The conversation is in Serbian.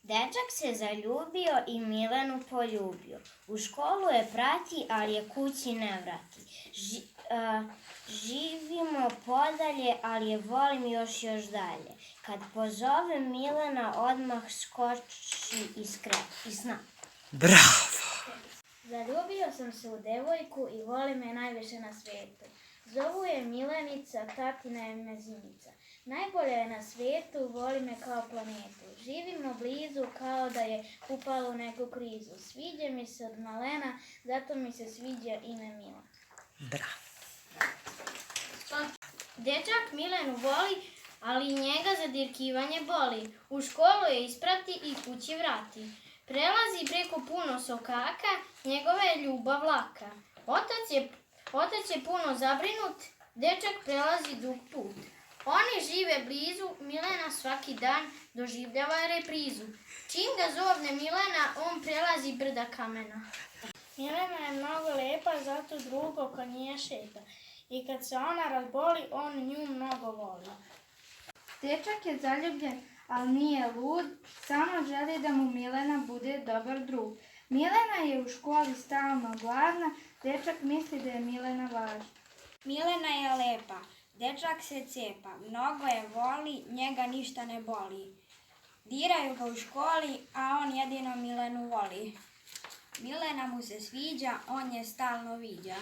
Dečak se zaljubio i Milenu poljubio. U školu je prati, ali je kući ne vrati. Živimo podalje, ali je volim još dalje. Kad pozove Milena, odmah skoči iz sna. Bravo! Zaljubio sam se u devojku i volim je najviše na svijetu. Zovu je Milenica, tatina je mezinica. Najbolja je na svijetu, volim je kao planetu. Živimo blizu kao da je upala u neku krizu. Sviđa mi se od malena, zato mi se sviđa ime Mila. Bravo! Dečak Milenu voli, ali njega zadirkivanje boli. U školu je isprati i kući vrati. Prelazi preko puno sokaka, njegova je ljubav laka. Otac je puno zabrinut, dečak prelazi dug put. Oni žive blizu, Milena svaki dan doživljava reprizu. Čim ga zovne Milena, on prelazi brda kamena. Milena je mnogo lepa, zato drug oko nje šeta. I kad se ona razboli, on nju mnogo voli. Dečak je zaljubljen, ali nije lud, samo želi da mu Milena bude dobar drug. Milena je u školi stalno gladna, dečak misli da je Milena važna. Milena je lepa, dečak se cepa, mnogo je voli, njega ništa ne boli. Diraju ga u školi, a on jedino Milenu voli. Milena mu se sviđa, on je stalno viđa.